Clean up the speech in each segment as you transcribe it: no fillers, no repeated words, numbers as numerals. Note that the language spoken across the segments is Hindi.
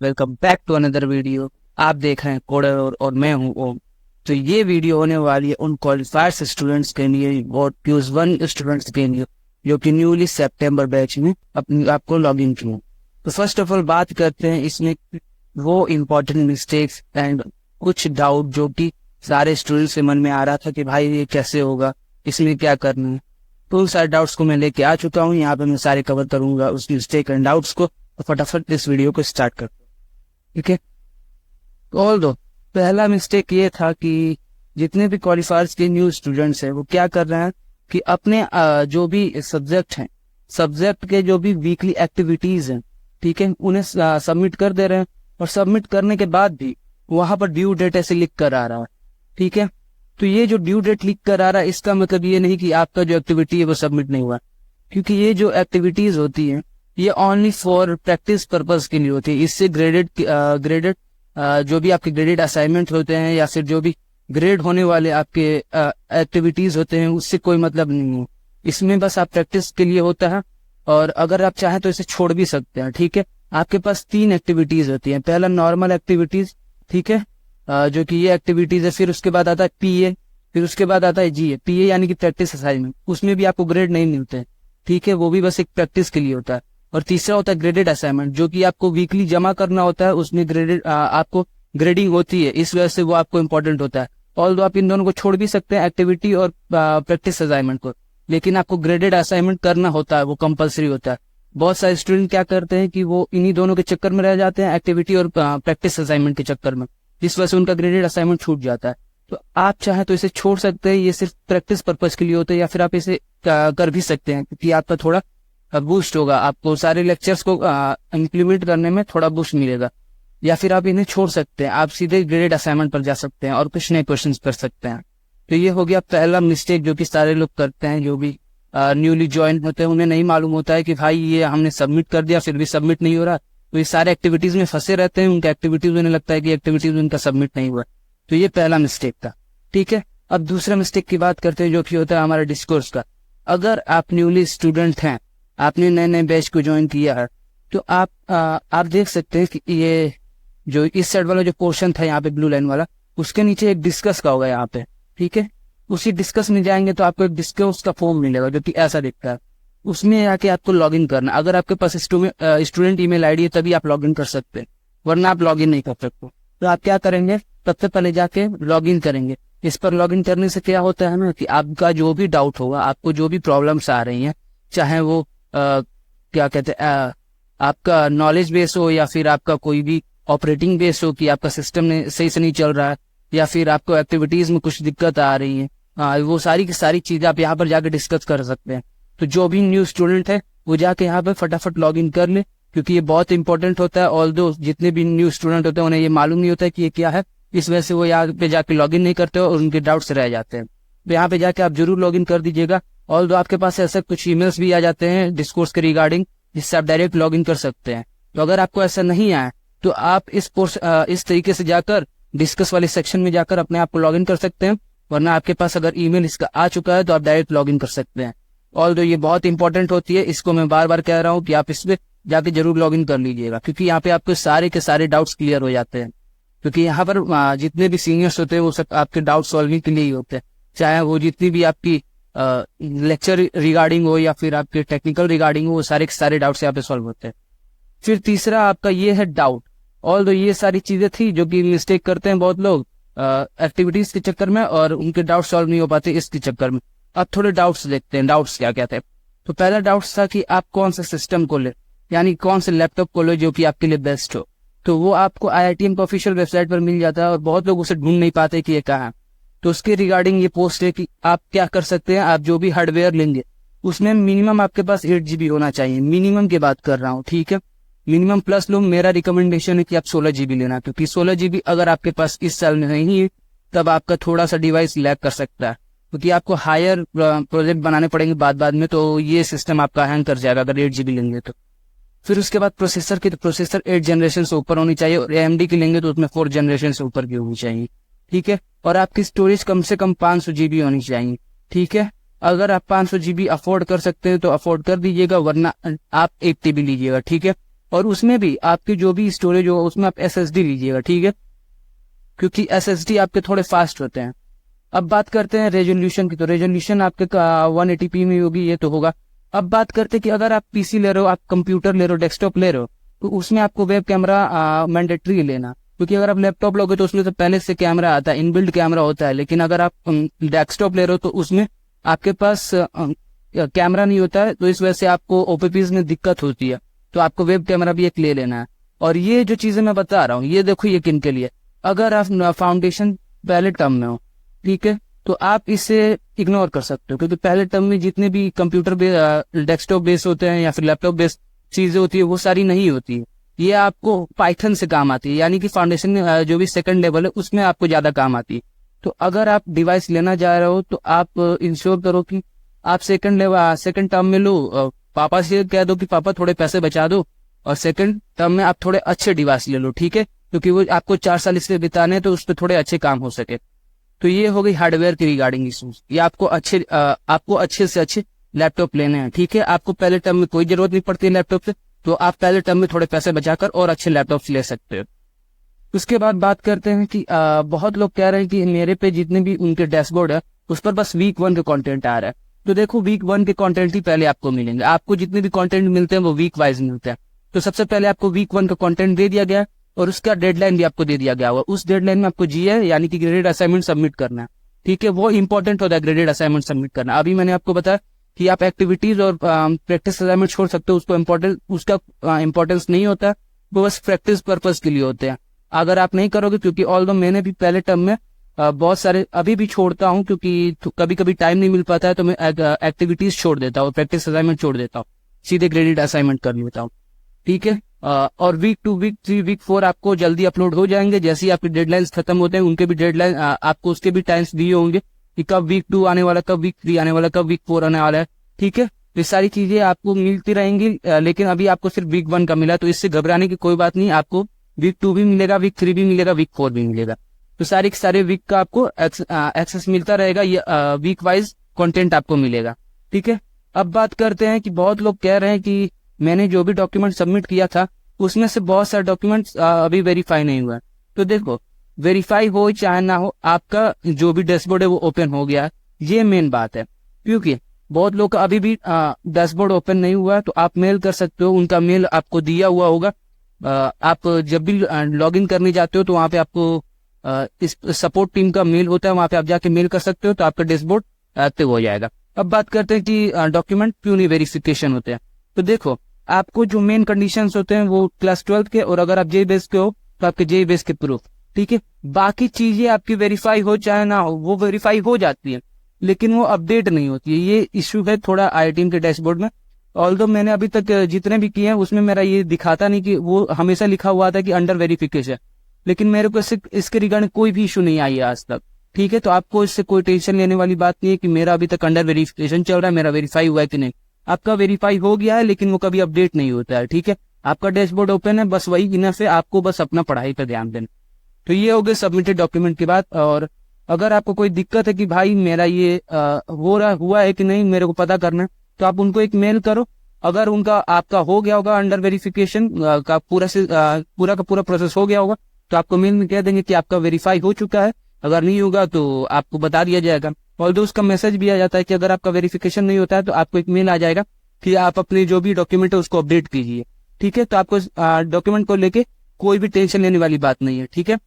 Welcome back to another video. आप देख रहे हैं कोडर और मैं हूं ओम। तो ये वीडियो होने वाली है उन क्वालिफाइड स्टूडेंट्स के लिए और Q1 स्टूडेंट्स के लिए जो कि न्यूली सितंबर बैच में अपने आपको लॉग इन किए। तो फर्स्ट ऑफ ऑल बात करते हैं इसमें वो इम्पोर्टेंट मिस्टेक्स एंड कुछ डाउट जो कि सारे स्टूडेंट्स के मन में आ रहा था कि भाई ये कैसे होगा, इसमें क्या करना है। तो उन सारे डाउट्स को मैं लेके आ चुका हूँ। यहाँ पे मैं सारे कवर करूंगा उस मिस्टेक एंड डाउट्स को। तो फटाफट इस वीडियो को स्टार्ट करते हैं, ठीक है। ऑल्दो पहला मिस्टेक ये था कि जितने भी क्वालिफायर्स के न्यू स्टूडेंट्स हैं वो क्या कर रहे हैं कि अपने जो भी सब्जेक्ट हैं, सब्जेक्ट के जो भी वीकली एक्टिविटीज हैं, ठीक है, उन्हें सबमिट कर दे रहे हैं। और सबमिट करने के बाद भी वहां पर ड्यू डेट ऐसे लिख कर आ रहा है, ठीक है। तो ये जो ड्यू डेट लिख कर आ रहा है इसका मतलब ये नहीं कि आपका जो एक्टिविटी है वो सबमिट नहीं हुआ, क्योंकि ये जो एक्टिविटीज होती है ये ओनली फॉर प्रैक्टिस पर्पस के लिए होती है। इससे ग्रेडेड जो भी आपके ग्रेडेड असाइनमेंट होते हैं या फिर जो भी ग्रेड होने वाले आपके एक्टिविटीज होते हैं उससे कोई मतलब नहीं है। इसमें बस आप प्रैक्टिस के लिए होता है। और अगर आप चाहें तो इसे छोड़ भी सकते हैं, ठीक है। आपके पास 3 एक्टिविटीज होती हैं। पहला नॉर्मल एक्टिविटीज, ठीक है, जो कि ये एक्टिविटीज है। फिर उसके बाद आता है PA, फिर उसके बाद आता है GA। PA यानी कि प्रैक्टिस असाइनमेंट, उसमें भी आपको ग्रेड नहीं मिलते, ठीक है, वो भी बस एक प्रैक्टिस के लिए होता है। और तीसरा होता है ग्रेडेड असाइनमेंट, जो कि आपको वीकली जमा करना होता है। उसमें ग्रेडेड आपको ग्रेडिंग होती है, इस वजह से वो आपको इम्पोर्टेंट होता है। ऑल्दो आप इन दोनों को छोड़ भी सकते हैं, एक्टिविटी और प्रैक्टिस असाइनमेंट को, लेकिन आपको ग्रेडेड असाइनमेंट करना होता है, वो कंपलसरी होता है। बहुत सारे स्टूडेंट क्या करते हैं कि वो इन्हीं दोनों के चक्कर में रह जाते हैं, एक्टिविटी और प्रैक्टिस असाइनमेंट के चक्कर में, जिस वजह से उनका ग्रेडेड असाइनमेंट छूट जाता है। तो आप चाहें तो इसे छोड़ सकते हैं, ये सिर्फ प्रैक्टिस पर्पज के लिए होता है। या फिर आप इसे कर भी सकते हैं क्योंकि आपका थोड़ा बूस्ट होगा, आपको सारे लेक्चर्स को इम्प्लीमेंट करने में थोड़ा बूस्ट मिलेगा। या फिर आप इन्हें छोड़ सकते हैं, आप सीधे ग्रेडेड असाइनमेंट पर जा सकते हैं और कुछ नए क्वेश्चंस कर सकते हैं। तो ये हो गया पहला मिस्टेक जो कि सारे लोग करते हैं, जो भी न्यूली ज्वाइन होते हैं। उन्हें नहीं मालूम होता है कि भाई ये हमने सबमिट कर दिया फिर भी सबमिट नहीं हो रहा, तो ये सारे एक्टिविटीज में फंसे रहते हैं। उनका एक्टिविटीज उन्हें लगता है कि एक्टिविटीज उनका सबमिट नहीं हुआ। तो ये पहला मिस्टेक था, ठीक है। अब दूसरा मिस्टेक की बात करते हैं जो कि होता है हमारा डिस्कोर्स का। अगर आप न्यूली स्टूडेंट हैं, आपने नए नए बैच को ज्वाइन किया है, तो आप देख सकते हैं कि ये जो इस साइड वाला जो पोर्शन था यहाँ पे ब्लू लाइन वाला, उसके नीचे एक डिस्कस का होगा यहाँ पे, ठीक है। उसी डिस्कस में जाएंगे तो आपको एक डिस्कस का फॉर्म मिलेगा जो कि ऐसा दिखता है। उसमें आके आपको लॉग इन करना। अगर आपके पास स्टूडेंट ईमेल आईडी है तभी आप लॉग इन कर सकते हैं, वरना आप लॉग इन नहीं कर सकते। तो आप क्या करेंगे, सबसे पहले जाके लॉग इन करेंगे। इस पर लॉग इन करने से क्या होता है ना कि आपका जो भी डाउट होगा, आपको जो भी प्रॉब्लम्स आ रही हैं, चाहे वो क्या कहते हैं आपका नॉलेज बेस हो या फिर आपका कोई भी ऑपरेटिंग बेस हो कि आपका सिस्टम सही से नहीं चल रहा है, या फिर आपको एक्टिविटीज में कुछ दिक्कत आ रही है, वो सारी की सारी चीजें आप यहाँ पर जाके डिस्कस कर सकते हैं। तो जो भी न्यू स्टूडेंट है वो जाके यहाँ पे फटाफट लॉग इन कर ले, क्योंकि ये बहुत इंपॉर्टेंट होता है। ऑल्दो जितने भी न्यू स्टूडेंट होते हैं उन्हें ये मालूम नहीं होता है कि ये क्या है, इस वजह से वो यहाँ पे जाके लॉग इन नहीं करते और उनके डाउट्स रह जाते हैं। तो यहाँ पे जाके आप जरूर लॉग इन कर दीजिएगा। ऑल्दो आपके पास ऐसे कुछ ईमेल्स भी आ जाते हैं डिस्कोर्स के रिगार्डिंग, जिससे आप डायरेक्ट लॉग इन कर सकते हैं। तो अगर आपको ऐसा नहीं आया तो आप इस तरीके से जाकर डिस्कस वाले सेक्शन में जाकर अपने आप को लॉग इन कर सकते हैं, वरना आपके पास अगर ईमेल इसका आ चुका है तो आप डायरेक्ट लॉग इन कर सकते हैं। ऑल्दो ये बहुत इंपॉर्टेंट होती है, इसको मैं बार बार कह रहा हूँ कि आप इसमें जाके जरूर लॉग इन कर लीजिएगा, क्योंकि यहाँ पे आपके सारे के सारे डाउट्स क्लियर हो जाते हैं। क्योंकि यहाँ पर जितने भी सीनियर्स होते हैं वो सब आपके डाउट सॉल्विंग के लिए ही होते हैं, चाहे वो जितनी भी आपकी लेक्चर रिगार्डिंग हो या फिर आपके टेक्निकल रिगार्डिंग हो, वो सारे के सारे डाउट्स यहाँ पे सॉल्व होते हैं। फिर तीसरा आपका ये है डाउट। ऑल्दो ये सारी चीजें थी जो कि मिस्टेक करते हैं बहुत लोग एक्टिविटीज के चक्कर में, और उनके डाउट सॉल्व नहीं हो पाते इसके चक्कर में। अब थोड़े डाउट्स देखते हैं, डाउट्स क्या कहते हैं। तो पहला डाउट था कि आप कौन सा सिस्टम को ले, यानी कौन से लैपटॉप को ले जो कि आपके लिए बेस्ट हो। तो वो आपको IITM की ऑफिशियल वेबसाइट पर मिल जाता है और बहुत लोग उसे ढूंढ नहीं पाते कि ये कहाँ है। तो उसके रिगार्डिंग ये पोस्ट है कि आप क्या कर सकते हैं, आप जो भी हार्डवेयर लेंगे उसमें मिनिमम आपके पास 8 GB होना चाहिए। मिनिमम की बात कर रहा हूँ, ठीक है। मिनिमम प्लस लो, मेरा रिकमेंडेशन है कि आप 16 GB लेना, क्योंकि 16 GB अगर आपके पास इस साल में नहीं है तब आपका थोड़ा सा डिवाइस लैग कर सकता है, क्योंकि आपको हायर प्रोजेक्ट बनाने पड़ेंगे बाद में, तो ये सिस्टम आपका हैंग कर जाएगा अगर 8 GB लेंगे तो। फिर उसके बाद प्रोसेसर की, तो प्रोसेसर 8 जनरेशन से ऊपर होनी चाहिए, और AMD की लेंगे तो उसमें 4 जनरेशन से ऊपर की होनी चाहिए, ठीक है। और आपकी स्टोरेज कम से कम 500 GB होनी चाहिए, ठीक है। अगर आप 500 GB अफोर्ड कर सकते हैं तो अफोर्ड कर दीजिएगा, वरना आप 1 TB लीजिएगा, ठीक है। और उसमें भी आपकी जो भी स्टोरेज हो उसमें आप SSD लीजिएगा, ठीक है, क्योंकि SSD आपके थोड़े फास्ट होते हैं। अब बात करते हैं रेजोल्यूशन की, तो रेजोल्यूशन आपके 180p में होगी, ये तो होगा। अब बात करते हैं कि अगर आप PC ले रहे हो, आप कंप्यूटर ले रहे हो, डेस्कटॉप ले रहे हो, तो उसमें आपको वेब कैमरा मैंडेटरी लेना, क्योंकि अगर आप लैपटॉप लोगे तो उसमें तो पहले से कैमरा आता है, इनबिल्ट कैमरा होता है, लेकिन अगर आप डेस्कटॉप ले रहे हो तो उसमें आपके पास कैमरा नहीं होता है, तो इस वजह से आपको OPPs में दिक्कत होती है, तो आपको वेब कैमरा भी एक ले लेना है। और ये जो चीजें मैं बता रहा हूँ ये देखो ये किन के लिए, अगर आप फाउंडेशन पहले टर्म में हो, ठीक है, तो आप इसे इग्नोर कर सकते हो, क्योंकि पहले टर्म में जितने भी कंप्यूटर डेस्कटॉप बेस होते हैं या फिर लैपटॉप बेस चीजें होती है वो सारी नहीं होती है, ये आपको पाइथन से काम आती है, यानी कि फाउंडेशन में जो भी सेकंड लेवल है उसमें आपको ज्यादा काम आती है। तो अगर आप डिवाइस लेना जा रहे हो तो आप इंश्योर करो कि आप सेकंड टर्म में लो, पापा से कह दो कि पापा थोड़े पैसे बचा दो, और सेकंड टर्म में आप थोड़े अच्छे डिवाइस ले लो, ठीक है, क्योंकि वो आपको 4 साल इससे बिताने तो उस पर थोड़े अच्छे काम हो सके। तो ये हो गई हार्डवेयर की रिगार्डिंग इश्यूज, ये आपको अच्छे से अच्छे लैपटॉप लेने हैं, ठीक है। आपको पहले टर्म में कोई जरूरत नहीं पड़ती है लैपटॉप से, तो आप पहले टर्म में थोड़े पैसे बचाकर और अच्छे लैपटॉप ले सकते हो। उसके बाद बात करते हैं कि बहुत लोग कह रहे हैं कि मेरे पे जितने भी उनके डैशबोर्ड है उस पर बस वीक 1 के कंटेंट आ रहा है। तो देखो वीक 1 के कंटेंट ही पहले आपको मिलेंगे, आपको जितने भी कंटेंट मिलते हैं वो वीक वाइज मिलते हैं। तो सबसे पहले आपको वीक 1 का कंटेंट दे दिया गया और उसका डेडलाइन भी आपको दे दिया गया हुआ, उस डेडलाइन में आपको GA यानी कि ग्रेडेड असाइनमेंट सबमिट करना है, ठीक है, वो इंपॉर्टेंट होता है ग्रेडेड असाइनमेंट सबमिट करना। अभी मैंने आपको बताया कि आप एक्टिविटीज और प्रैक्टिस असाइनमेंट छोड़ सकते हो, उसका इंपॉर्टेंस नहीं होता, वो बस प्रैक्टिस पर्पज के लिए होते हैं। अगर आप नहीं करोगे, क्योंकि ऑल्दो मैंने भी पहले टर्म में बहुत सारे अभी भी छोड़ता हूँ, क्योंकि कभी कभी टाइम नहीं मिल पाता है, तो मैं एक्टिविटीज छोड़ देता हूँ, प्रैक्टिस असाइनमेंट छोड़ देता हूँ, सीधे ग्रेडेड असाइनमेंट कर लेता हूँ, ठीक है। और वीक 2, वीक 3, वीक 4 आपको जल्दी अपलोड हो जाएंगे, जैसे ही आपके डेडलाइंस खत्म होते हैं उनके भी डेडलाइन आपको उसके भी टाइम्स दिए होंगे कि कब वीक 2 आने वाला, कब वीक 3 आने वाला, कब वीक 4 आने वाला है, ठीक है। ये सारी चीजें आपको मिलती रहेंगी, लेकिन अभी आपको सिर्फ वीक 1 का मिला, तो इससे घबराने की कोई बात नहीं, आपको वीक 2 भी मिलेगा, वीक 3 भी मिलेगा, वीक 4 भी मिलेगा। तो सारे वीक का आपको एक्सेस मिलता रहेगा, ये वीक वाइज कंटेंट आपको मिलेगा, ठीक है। अब बात करते हैं कि बहुत लोग कह रहे हैं कि मैंने जो भी डॉक्यूमेंट सबमिट किया था उसमें से बहुत सारे डॉक्यूमेंट्स अभी वेरीफाई नहीं हुआ है। तो देखो, वेरीफाई हो चाहे ना हो, आपका जो भी डैशबोर्ड है वो ओपन हो गया है, ये मेन बात है, क्योंकि बहुत लोग का अभी भी डैशबोर्ड ओपन नहीं हुआ है। तो आप मेल कर सकते हो, उनका मेल आपको दिया हुआ होगा, आप जब भी लॉग इन करने जाते हो तो वहां पे आपको इस सपोर्ट टीम का मेल होता है, वहां पे आप जाके मेल कर सकते हो, तो आपका डैशबोर्ड एक्टिव हो जाएगा। अब बात करते हैं कि डॉक्यूमेंट क्यों नहीं वेरिफिकेशन होते हैं। तो देखो, आपको जो मेन कंडीशंस होते हैं वो क्लास 12 के, और अगर आप JEE बेस के हो तो आपके JEE बेस के प्रूफ, ठीक है। बाकी चीजें आपकी वेरीफाई हो चाहे ना हो, वो वेरीफाई हो जाती है, लेकिन वो अपडेट नहीं होती है। ये इश्यू है थोड़ा IIT के डैशबोर्ड में। ऑल्दो मैंने अभी तक जितने भी किए हैं उसमें मेरा ये दिखाता नहीं, कि वो हमेशा लिखा हुआ था कि अंडर वेरिफिकेशन, लेकिन मेरे को इसके रिगार्डिंग कोई भी इशू नहीं आई है आज तक, ठीक है। तो आपको इससे कोई टेंशन लेने वाली बात नहीं है कि मेरा अभी तक अंडर वेरिफिकेशन चल रहा है, मेरा वेरीफाई हुआ है कि नहीं। आपका वेरीफाई हो गया है, लेकिन वो कभी अपडेट नहीं होता है, ठीक है। आपका डैशबोर्ड ओपन है, बस वही इनफ है, आपको बस अपना पढ़ाई पर ध्यान देना। तो ये हो गए सबमिटेड डॉक्यूमेंट की बात। और अगर आपको कोई दिक्कत है कि भाई मेरा ये हुआ है कि नहीं, मेरे को पता करना है, तो आप उनको एक मेल करो। अगर उनका आपका हो गया होगा अंडर वेरिफिकेशन का पूरा का पूरा प्रोसेस हो गया होगा, तो आपको मेल में कह देंगे कि आपका वेरीफाई हो चुका है। अगर नहीं होगा तो आपको बता दिया जाएगा। ऑल्दो उसका मैसेज भी आ जाता है कि अगर आपका वेरिफिकेशन नहीं होता है तो आपको एक मेल आ जाएगा कि आप अपने जो भी डॉक्यूमेंट है उसको अपडेट कीजिए, ठीक है। तो आपको डॉक्यूमेंट को लेके कोई भी टेंशन लेने वाली बात नहीं है, ठीक है।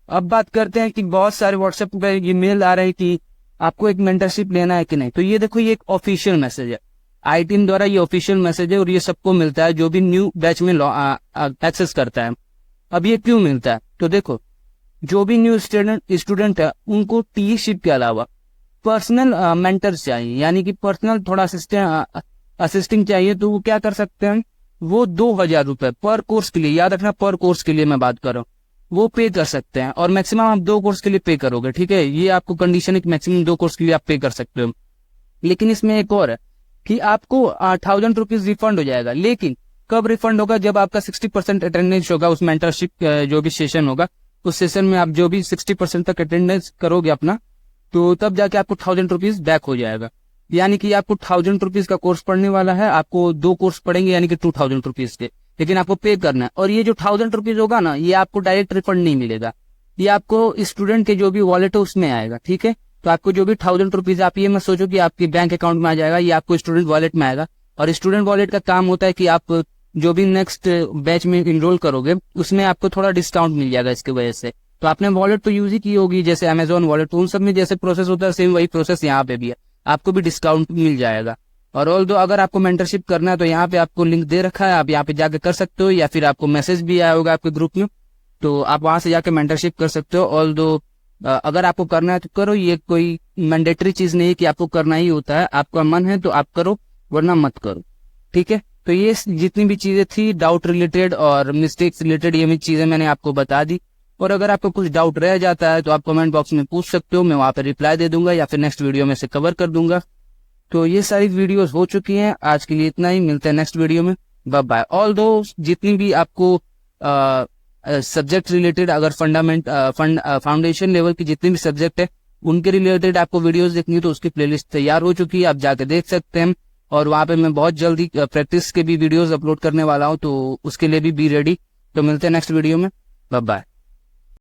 अब बात करते हैं कि बहुत सारे व्हाट्सएप पे ये मेल आ रहे हैं कि आपको एक मेंटरशिप लेना है कि नहीं। तो ये देखो, ये एक ऑफिशियल मैसेज है, IIT द्वारा ये ऑफिशियल मैसेज है, और ये सबको मिलता है जो भी न्यू बैच में एक्सेस करता है। अब ये क्यों मिलता है? तो देखो, जो भी न्यू स्टूडेंट है उनको टीशिप के अलावा पर्सनल मेंटर चाहिए, यानी कि पर्सनल थोड़ा असिस्टिंग चाहिए। तो वो क्या कर सकते हैं, वो 2000 रुपए पर कोर्स के लिए, याद रखना पर कोर्स के लिए मैं बात कर रहा हूँ, वो पे कर सकते हैं। और मैक्सिमम आप 2 कोर्स के लिए पे करोगे, ठीक है। ये आपको कंडीशन है कि मैक्सिमम 2 कोर्स के लिए आप पे कर सकते हो। लेकिन इसमें एक और है कि आपको 1000 रुपीज रिफंड हो जाएगा। लेकिन कब रिफंड होगा? जब आपका 60% अटेंडेंस होगा उस मेंटरशिप जो भी सेशन होगा, उस सेशन में आप जो भी 60% तक अटेंडेंस करोगे अपना, तो तब जाके आपको 1000 रुपीज बैक हो जाएगा। यानी कि आपको 1000 रुपीज का कोर्स पढ़ने वाला है, आपको 2 कोर्स पढ़ेंगे यानी कि 2000 रुपीज के, लेकिन आपको पे करना है। और ये जो 1000 रुपीज होगा ना, ये आपको डायरेक्ट रिफंड नहीं मिलेगा, ये आपको स्टूडेंट के जो भी वॉलेट है उसमें आएगा, ठीक है। तो आपको जो भी 1000 रुपीज, आप ये मत सोचो कि आपके बैंक अकाउंट में आ जाएगा, ये आपको स्टूडेंट वॉलेट में आएगा। और स्टूडेंट वॉलेट का काम होता है कि आप जो भी नेक्स्ट बैच में इनरोल करोगे उसमें आपको थोड़ा डिस्काउंट मिल जाएगा इसकी वजह से। तो आपने वॉलेट तो यूज ही की होगी, जैसे अमेजोन वॉलेट, तो उन सब में जैसे प्रोसेस होता है सेम वही प्रोसेस यहाँ पे भी है, आपको भी डिस्काउंट मिल जाएगा। और ऑल दो अगर आपको मेंटरशिप करना है तो यहाँ पे आपको लिंक दे रखा है, आप यहाँ पे जाके कर सकते हो, या फिर आपको मैसेज भी आया होगा आपके ग्रुप में, तो आप वहां से जाके मेंटरशिप कर सकते हो। ऑल दो अगर आपको करना है तो करो, ये कोई मैंडेटरी चीज नहीं है कि आपको करना ही होता है, आपका मन है तो आप करो वरना मत करो, ठीक है। तो ये जितनी भी चीजें थी डाउट रिलेटेड और मिस्टेक्स रिलेटेड, ये भी चीजें मैंने आपको बता दी। और अगर आपको कुछ डाउट रह जाता है तो आप कमेंट बॉक्स में पूछ सकते हो, मैं वहां पे रिप्लाई दे दूंगा या फिर नेक्स्ट वीडियो में से कवर कर दूंगा। तो ये सारी वीडियोस हो चुकी हैं, आज के लिए इतना ही, मिलते हैं नेक्स्ट वीडियो में, बाय बाय। ऑल दो जितनी भी आपको सब्जेक्ट रिलेटेड, अगर फाउंडेशन लेवल की जितनी भी सब्जेक्ट है उनके रिलेटेड आपको वीडियोस देखनी है तो उसकी प्लेलिस्ट तैयार हो चुकी है, आप जाके देख सकते हैं। और वहां पे मैं बहुत जल्दी प्रैक्टिस के भी वीडियोस अपलोड करने वाला हूं, तो उसके लिए भी रेडी। तो मिलते हैं नेक्स्ट वीडियो में, बाय बाय।